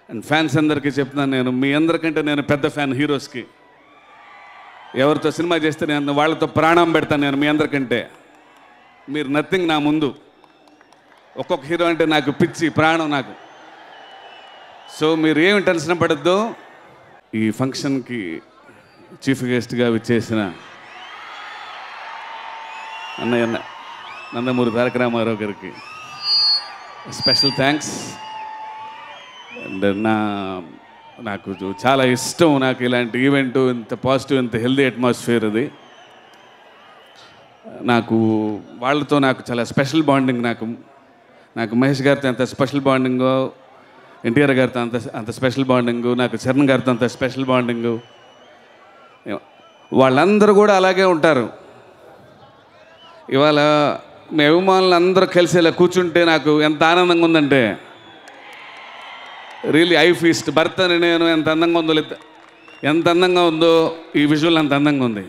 And fans అందరికీ చెప్తున్నాను, నేను మీ అందరికంటే నేను పెద్ద ఫ్యాన్ హీరోస్కి. ఎవరితో సినిమా చేస్తే నేను వాళ్ళతో ప్రాణం పెడతాను. నేను మీ అందరికంటే మీరు నథింగ్ నా ముందు. ఒక్కొక్క హీరో అంటే నాకు పిచ్చి ప్రాణం నాకు. సో మీరు ఏమి టెన్షన్ పడద్దు. ఈ ఫంక్షన్కి చీఫ్ గెస్ట్గా విచ్చేసిన అన్నయ్య నందమూరి తారక రామారావు గారికి స్పెషల్ థ్యాంక్స్. అండ్ నాకు చాలా ఇష్టం నాకు ఇలాంటి ఈవెంట్, ఇంత పాజిటివ్, ఇంత హెల్దీ అట్మాస్ఫియర్. అది నాకు వాళ్ళతో నాకు చాలా స్పెషల్ బాండింగ్. నాకు మహేష్ గారితో ఎంత స్పెషల్ బాండింగో, ఎన్టీఆర్ గారితో అంత స్పెషల్ బాండింగు, నాకు చరణ్ గారితో అంత స్పెషల్ బాండింగు. వాళ్ళందరూ కూడా అలాగే ఉంటారు. ఇవాళ మీ అభిమానులు అందరూ కలిసి ఇలా కూర్చుంటే నాకు ఎంత ఆనందంగా ఉందంటే, రియలీ ఐ ఫీస్ట్. భర్త నేను ఎంత అందంగా ఉందో ఈ విజువల్ అంత అందంగా ఉంది.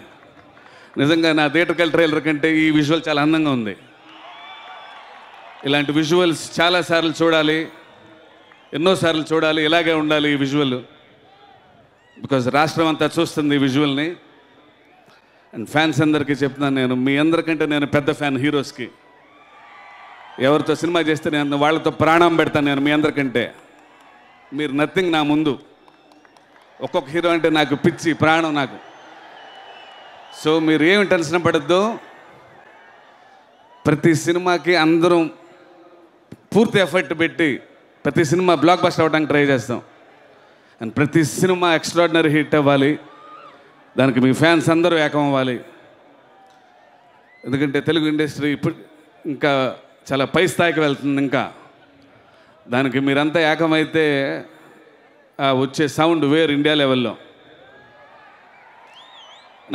నిజంగా నా థియేటర్కల్ ట్రైలర్ కంటే ఈ విజువల్ చాలా అందంగా ఉంది. ఇలాంటి విజువల్స్ చాలాసార్లు చూడాలి, ఎన్నోసార్లు చూడాలి, ఇలాగే ఉండాలి ఈ విజువల్. బికాజ్ రాష్ట్రం అంతా చూస్తుంది ఈ విజువల్ని. అండ్ ఫ్యాన్స్ అందరికీ చెప్తున్నాను, నేను మీ అందరికంటే నేను పెద్ద ఫ్యాన్ హీరోస్కి. ఎవరితో సినిమా చేస్తే నేను వాళ్ళతో ప్రాణం పెడతాను. నేను మీ అందరికంటే మీరు నథింగ్ నా ముందు. ఒక్కొక్క హీరో అంటే నాకు పిచ్చి ప్రాణం నాకు. సో మీరు ఏమి టెన్షన్ పడద్దు. ప్రతి సినిమాకి అందరం పూర్తి ఎఫర్ట్ పెట్టి ప్రతి సినిమా బ్లాక్ బస్టర్ అవ్వడానికి ట్రై చేస్తాం. అండ్ ప్రతి సినిమా ఎక్స్ట్రాడినరీ హిట్ అవ్వాలి. దానికి మీ ఫ్యాన్స్ అందరూ ఏకం అవ్వాలి. ఎందుకంటే తెలుగు ఇండస్ట్రీ ఇప్పుడు ఇంకా చాలా పై స్థాయికి వెళ్తుంది. ఇంకా దానికి మీరంతా ఏకమైతే వచ్చే సౌండ్ వేరు ఇండియా లెవెల్లో.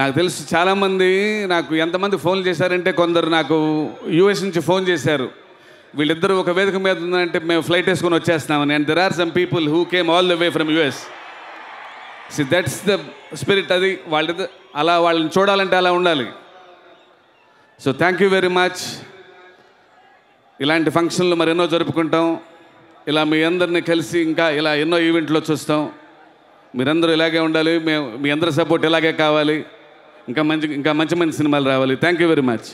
నాకు తెలుసు చాలామంది నాకు ఎంతమంది ఫోన్ చేశారంటే, కొందరు నాకు యూఎస్ నుంచి ఫోన్ చేశారు, వీళ్ళిద్దరూ ఒక వేదిక మీద ఉందంటే మేము ఫ్లైట్ వేసుకొని వచ్చేస్తున్నామని. And there are some people who came all the way from US. See that's the spirit. అది వాళ్ళని చూడాలంటే అలా ఉండాలి. So thank you very much. ఇలాంటి ఫంక్షన్లు మరెన్నో జరుపుకుంటాం. ఇలా మీ అందరినీ కలిసి ఇంకా ఇలా ఎన్నో ఈవెంట్లో చూస్తాం. మీరందరూ ఇలాగే ఉండాలి. మీ అందరి సపోర్ట్ ఇలాగే కావాలి. ఇంకా మంచి సినిమాలు రావాలి. Thank you very much.